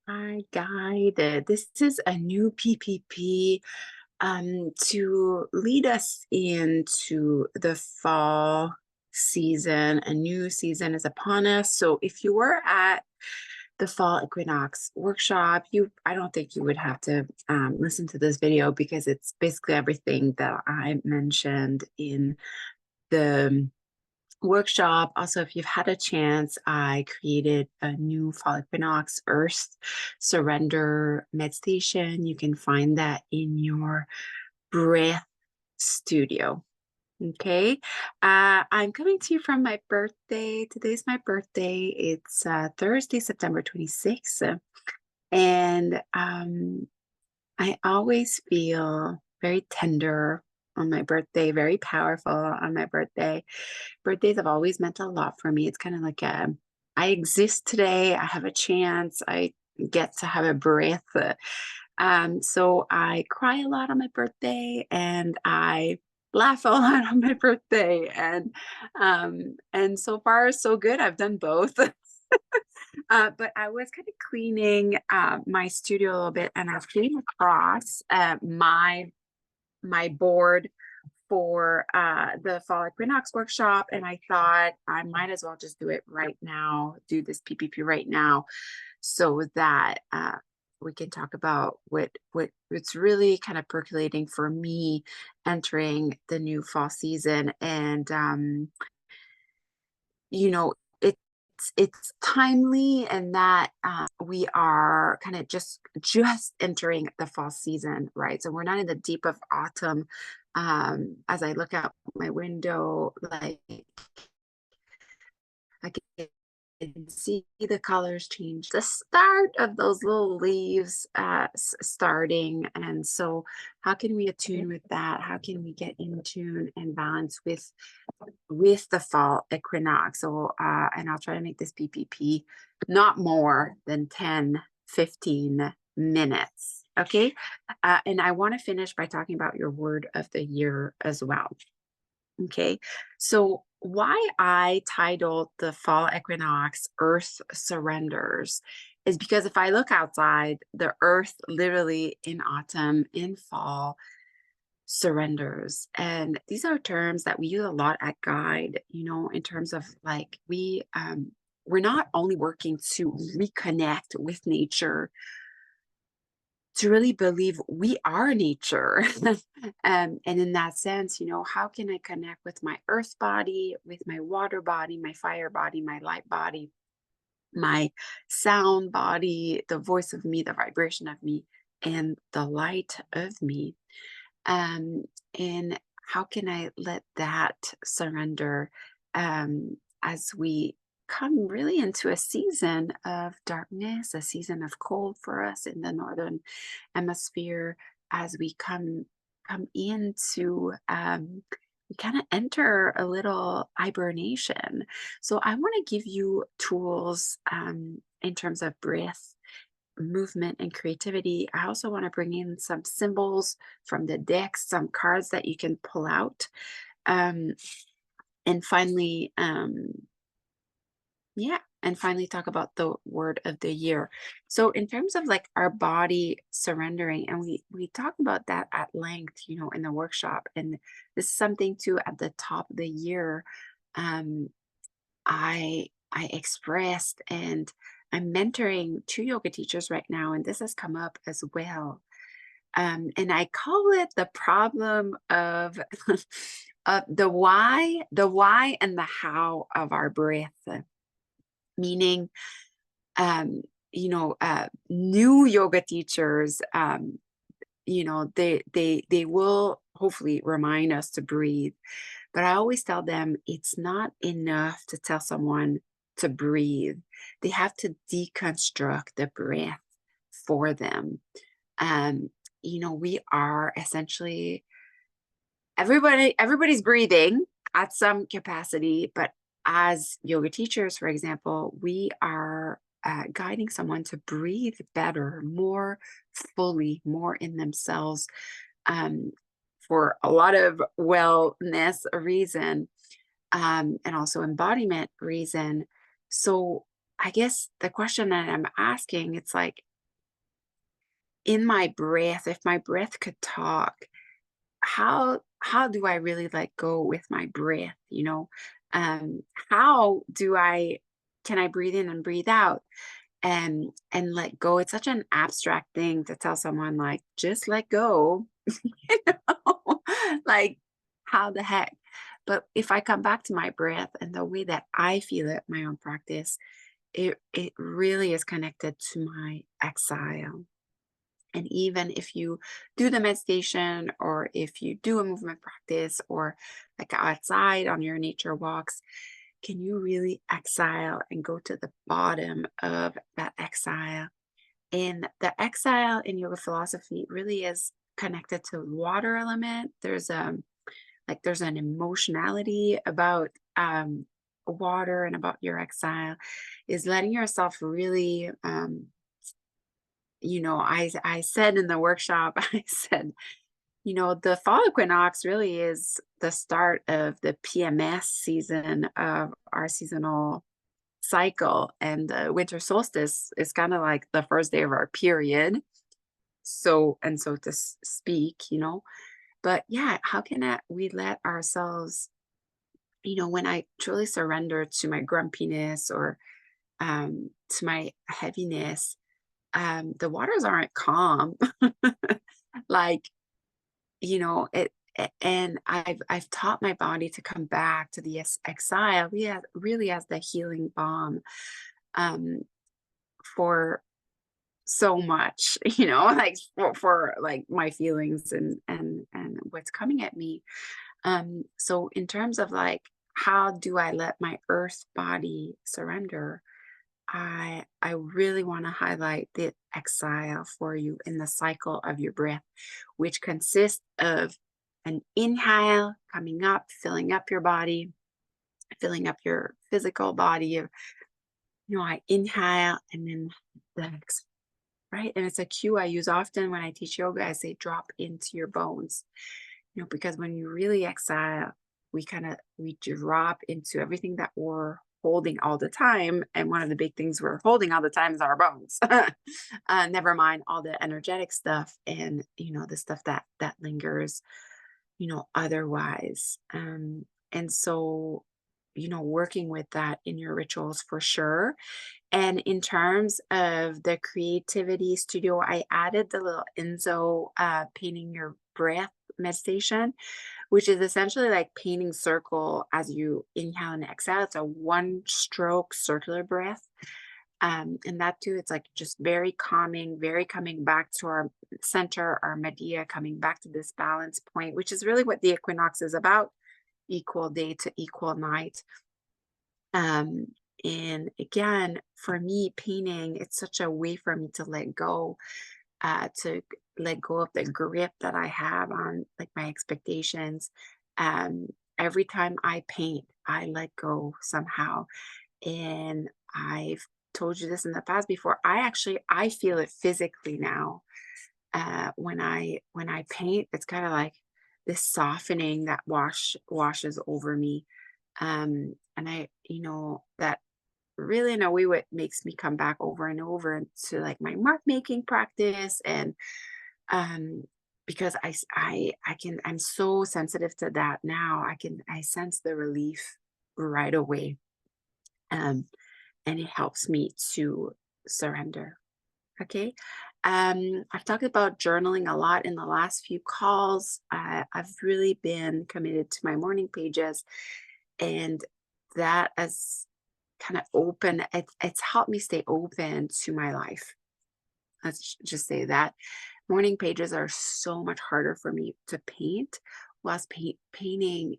Hi, guide. This is a new PPP to lead us into the fall season. A new season is upon us. So if you were at the fall equinox workshop, I don't think you would have to listen to this video because it's basically everything that I mentioned in the workshop. Also, if you've had a chance, I created a new fall equinox earth surrender meditation. You can find that in your breath studio. Okay. I'm coming to you from my birthday. Today's my birthday. It's Thursday, September 26th. And I always feel very tender on my birthday, very powerful on my birthday. Birthdays have always meant a lot for me. It's kind of like I exist today. I have a chance. I get to have a breath. So I cry a lot on my birthday, and I laugh a lot on my birthday. And so far so good. I've done both. But I was kind of cleaning my studio a little bit, and I was cleaning across my board for the fall equinox workshop, and I thought I might as well just do it right now, do this PPP right now, so that we can talk about what's really kind of percolating for me entering the new fall season. And you know, it's timely, and that we are kind of just entering the fall season, right? So we're not in the deep of autumn. As I look out my window, like I can see the colors change, the start of those little leaves starting. And so how can we attune with that? How can we get in tune and balance with the fall equinox? So and I'll try to make this PPP not more than 10-15 minutes. Okay. And I want to finish by talking about your word of the year as well. Okay, so why I titled the fall equinox Earth Surrenders is because if I look outside, the earth literally in autumn, in fall, surrenders. And these are terms that we use a lot at Guide, in terms of like we're not only working to reconnect with nature, to really believe we are nature. And in that sense, how can I connect with my earth body, with my water body, my fire body, my light body, my sound body, the voice of me, the vibration of me, and the light of me? Um, and how can I let that surrender as we come really into a season of darkness, a season of cold for us in the northern hemisphere, as we come into we kind of enter a little hibernation. So I want to give you tools in terms of breath, movement, and creativity. I also want to bring in some symbols from the decks, some cards that you can pull out. Um, and finally, yeah, and finally talk about the word of the year. So in terms of like our body surrendering, and we talk about that at length, in the workshop. And this is something too at the top of the year. Um, I expressed, and I'm mentoring two yoga teachers right now, and this has come up as well. And I call it the problem of the why and the how of our breath. Meaning, new yoga teachers, they will hopefully remind us to breathe. But I always tell them it's not enough to tell someone to breathe. They have to deconstruct the breath for them. Um, we are essentially everybody's breathing at some capacity, but as yoga teachers, for example, we are guiding someone to breathe better, more fully, more in themselves, um, for a lot of wellness reason, and also embodiment reason. So I guess the question that I'm asking, it's like, in my breath, if my breath could talk, how do I really let go with my breath, you know? How do I can I breathe in and breathe out and let go? It's such an abstract thing to tell someone like just let go, you know? Like how the heck? But if I come back to my breath and the way that I feel it, my own practice, it really is connected to my exhale. And even if you do the meditation or if you do a movement practice or like outside on your nature walks, can you really exhale and go to the bottom of that exhale? And the exhale in yoga philosophy really is connected to water element. There's an emotionality about water and about your exhale is letting yourself really I said in the workshop, I said, the fall equinox really is the start of the PMS season of our seasonal cycle. And the winter solstice is kind of like the first day of our period. So to speak, but yeah, how can we let ourselves, when I truly surrender to my grumpiness or to my heaviness, the waters aren't calm. Like, and I've taught my body to come back to the exile really as the healing balm um for so much, like for like my feelings and what's coming at me. So in terms of like how do I let my earth body surrender, I really want to highlight the exhale for you in the cycle of your breath, which consists of an inhale coming up, filling up your body, filling up your physical body. I inhale and then the right? And it's a cue I use often when I teach yoga. I say drop into your bones, because when you really exhale, we drop into everything that we're holding all the time. And one of the big things we're holding all the time is our bones. Never mind all the energetic stuff and the stuff that lingers, otherwise. And so, working with that in your rituals for sure. And in terms of the creativity studio, I added the little Enzo painting your breath meditation, which is essentially like painting circle as you inhale and exhale. It's a one stroke circular breath. And that too, it's like just very calming, very coming back to our center, our media, coming back to this balance point, which is really what the equinox is about, equal day to equal night. Um, and again, for me, painting, it's such a way for me to let go of the grip that I have on like my expectations. Um, every time I paint, I let go somehow. And I've told you this in the past before. I feel it physically now. When I paint, it's kind of like this softening that washes over me. And that really in a way what makes me come back over and over into like my mark making practice. And um because I'm so sensitive to that now. I sense the relief right away. um and it helps me to surrender. Okay. I've talked about journaling a lot in the last few calls. I've really been committed to my morning pages, and that has kind of it's helped me stay open to my life. Let's just say that morning pages are so much harder for me to paint, whilst painting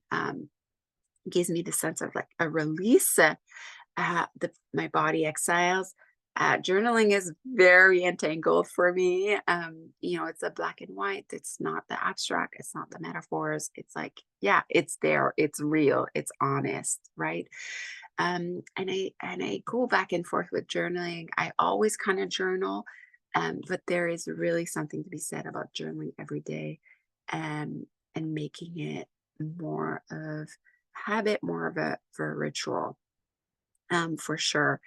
gives me the sense of like a release. My body exiles. Journaling is very entangled for me. It's a black and white. It's not the abstract. It's not the metaphors. It's like, yeah, it's there. It's real. It's honest, right? And I go back and forth with journaling. I always kind of journal, but there is really something to be said about journaling every day, and making it more of habit, more of a ritual, for sure.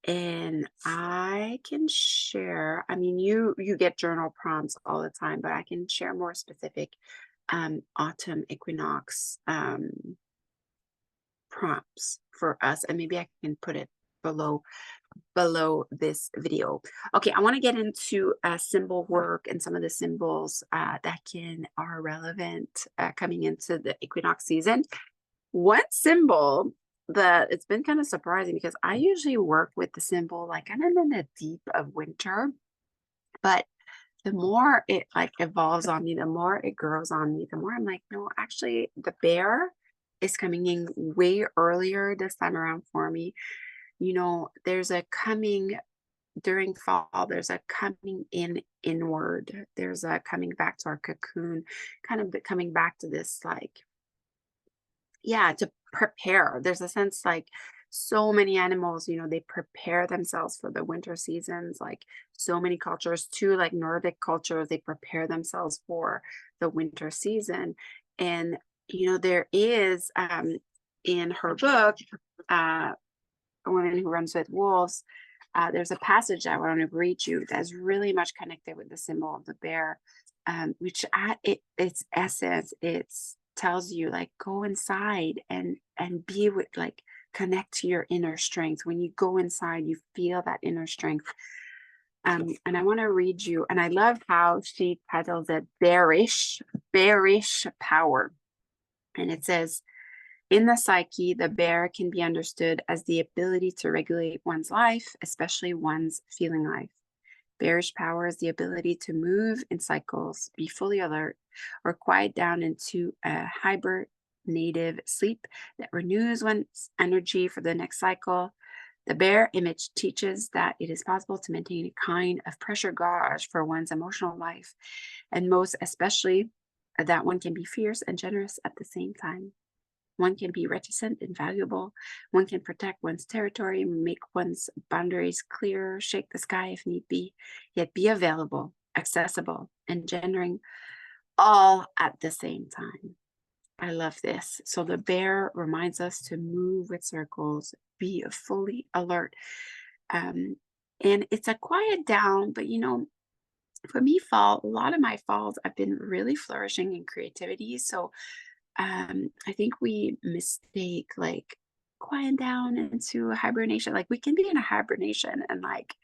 And I can share, I mean, you get journal prompts all the time, but I can share more specific autumn equinox prompts for us, and maybe I can put it below this video. Okay, I want to get into symbol work and some of the symbols that can are relevant coming into the equinox season. One symbol that it's been kind of surprising, because I usually work with the symbol like kind of in the deep of winter, but the more it like evolves on me, the more it grows on me, the more I'm like, no, actually the bear is coming in way earlier this time around for me. There's a coming during fall, there's a coming in inward, there's a coming back to our cocoon, kind of coming back to this like, yeah, to prepare. There's a sense like so many animals, they prepare themselves for the winter seasons, like so many cultures too, like Nordic cultures, they prepare themselves for the winter season. And there is in her book, A Woman Who Runs with Wolves, there's a passage I want to read you that's really much connected with the symbol of the bear, which at its essence, it's tells you like go inside and be with like connect to your inner strength. When you go inside, you feel that inner strength. And I want to read you, and I love how she titles it bearish power. And it says, in the psyche, the bear can be understood as the ability to regulate one's life, especially one's feeling life. Bearish power is the ability to move in cycles, be fully alert, or quiet down into a hibernative sleep that renews one's energy for the next cycle. The bear image teaches that it is possible to maintain a kind of pressure gauge for one's emotional life, and most especially that one can be fierce and generous at the same time. One can be reticent and valuable. One can protect one's territory, make one's boundaries clear, shake the sky if need be, yet be available, accessible, engendering all at the same time. I love this. So the bear reminds us to move with circles, be fully alert. And it's a quiet down, but for me, a lot of my falls, I've been really flourishing in creativity. So I think we mistake like quiet down into a hibernation. Like we can be in a hibernation and like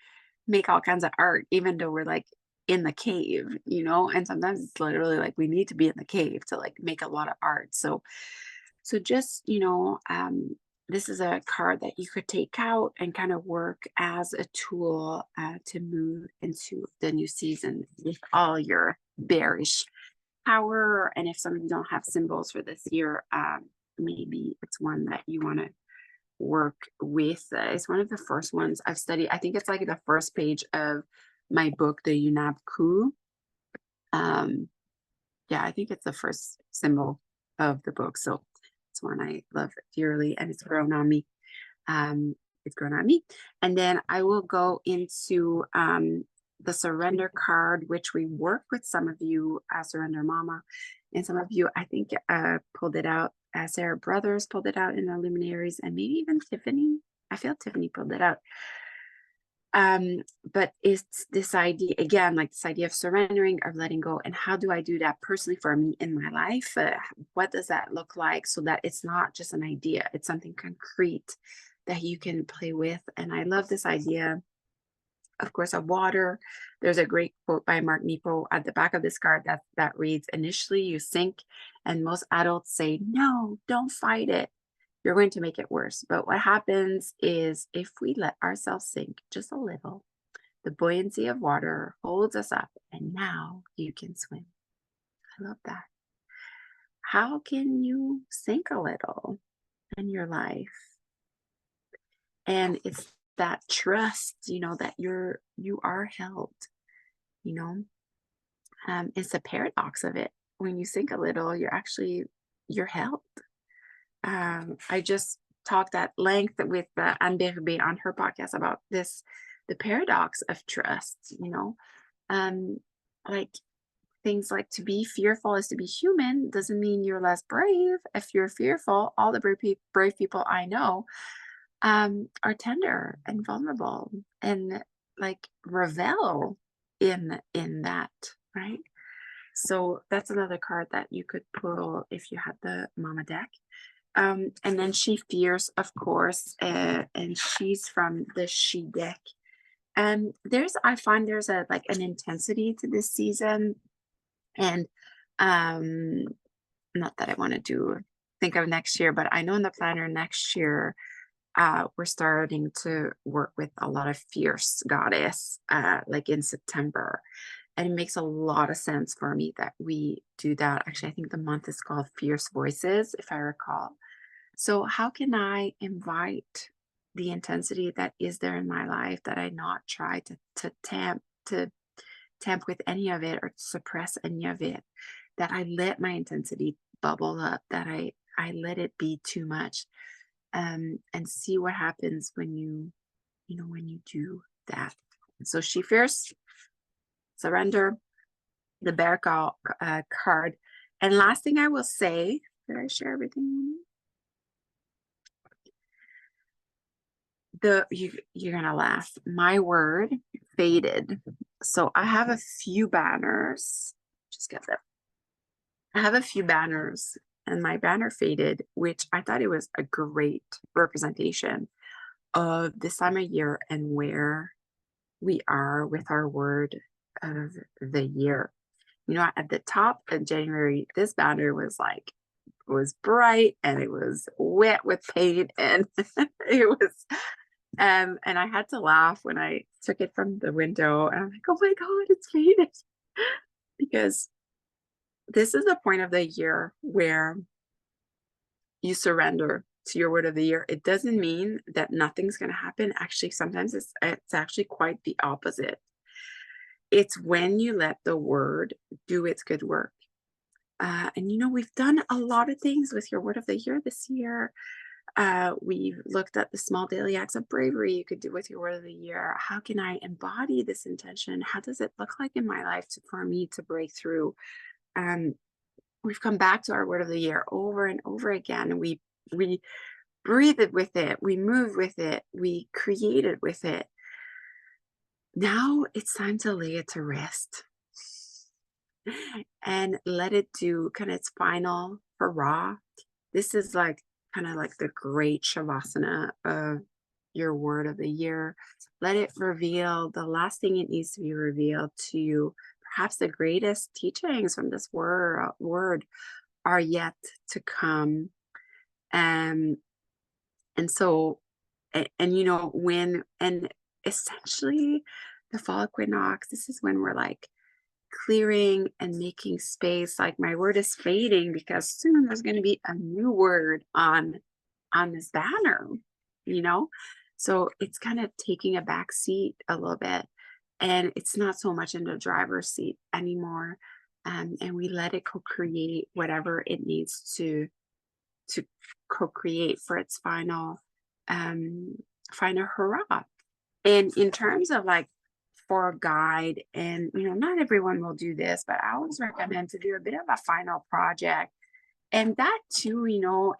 make all kinds of art, even though we're like in the cave, and sometimes it's literally like we need to be in the cave to like make a lot of art. So just, this is a card that you could take out and kind of work as a tool to move into the new season with all your bearish power. And if some of you don't have symbols for this year, maybe it's one that you want to work with. It's one of the first ones I've studied. I think it's like the first page of my book, the Unab Ku. Yeah, I think it's the first symbol of the book. So it's one I love dearly, and it's grown on me. It's grown on me. And then I will go into the surrender card, which we work with some of you, Surrender Mama, and some of you, I think, pulled it out. Sarah Brothers pulled it out in the Luminaries, and maybe even Tiffany. I feel Tiffany pulled it out. But it's this idea, again, like this idea of surrendering, of letting go. And how do I do that personally for me in my life? What does that look like, so that it's not just an idea, it's something concrete that you can play with? And I love this idea, of course, of water. There's a great quote by Mark Nepo at the back of this card that reads, initially you sink, and most adults say, no, don't fight it. You're going to make it worse. But what happens is, if we let ourselves sink just a little, the buoyancy of water holds us up, and now you can swim. I love that. How can you sink a little in your life? And it's that trust, that you are held, it's a paradox of it. When you sink a little, you're held. I just talked at length with Anne Berube on her podcast about this, the paradox of trust, like things like, to be fearful is to be human, doesn't mean you're less brave. If you're fearful, all the brave people I know are tender and vulnerable and like revel in that, right? So that's another card that you could pull if you had the mama deck. And then she fears, of course, and she's from the she deck. And I find there's a like an intensity to this season, and um, not that I want to do think of next year, but I know in the planner next year, we're starting to work with a lot of fierce goddess, like in September. And it makes a lot of sense for me that we do that. Actually, I think the month is called Fierce Voices, if I recall. So, how can I invite the intensity that is there in my life that I not try to tamp with any of it or suppress any of it? That I let my intensity bubble up, that I let it be too much, and see what happens when when you do that. So she fears surrender, the card. And last thing I will say, did I share everything? You're gonna laugh. My word faded. So I have a few banners. Just get there. I have a few banners, and my banner faded, which I thought it was a great representation of this time of year and where we are with our word of the year. At the top of January, this banner was bright and it was wet with paint and it was and I had to laugh when I took it from the window and I'm like, oh my God, it's faded. Because this is the point of the year where you surrender to your word of the year. It doesn't mean that nothing's going to happen. Actually, sometimes it's actually quite the opposite. It's when you let the word do its good work. And we've done a lot of things with your word of the year this year. We've looked at the small daily acts of bravery you could do with your word of the year. How can I embody this intention? How does it look like in my life for me to break through? We've come back to our word of the year over and over again. We breathe it with it. We move with it. We create it with it. Now it's time to lay it to rest and let it do kind of its final hurrah. This is like kind of like the great shavasana of your word of the year. Let it reveal the last thing it needs to be revealed to you. Perhaps the greatest teachings from this word are yet to come. And so, and essentially the fall equinox, this is when we're like clearing and making space. Like my word is fading because soon there's going to be a new word on this banner, you know? So it's kind of taking a back seat a little bit. And it's not so much in the driver's seat anymore. And we let it co-create whatever it needs to co-create for its final hurrah. And in terms of like for a guide, and not everyone will do this, but I always recommend to do a bit of a final project. And that too,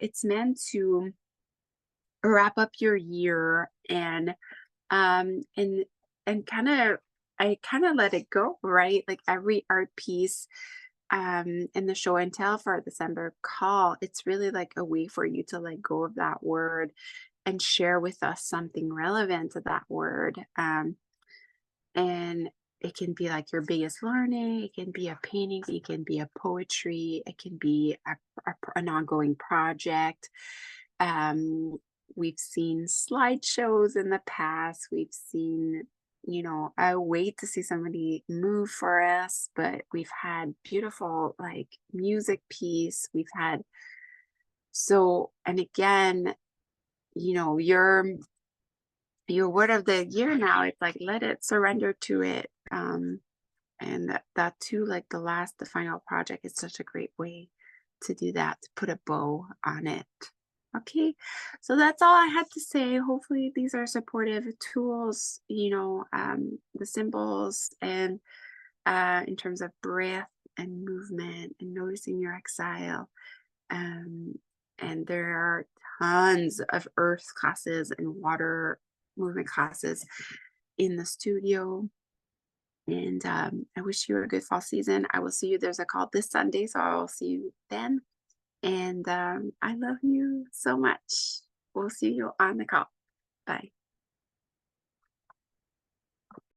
it's meant to wrap up your year and kind of I kind of let it go, right? Like every art piece in the show and tell for our December call, it's really like a way for you to let go of that word and share with us something relevant to that word. And it can be like your biggest learning, it can be a painting, it can be a poetry, it can be an ongoing project. Um, we've seen slideshows in the past, we've seen, I wait to see somebody move for us, but we've had beautiful like music piece. We've had and again, your word of the year now, it's like let it surrender to it. And that too, like the final project is such a great way to do that, to put a bow on it. Okay, so that's all I had to say. Hopefully these are supportive tools, the symbols and in terms of breath and movement and noticing your exhale. And there are tons of earth classes and water movement classes in the studio. And I wish you a good fall season. I will see you. There's a call this Sunday, so I'll see you then. And I love you so much. We'll see you on the call. Bye.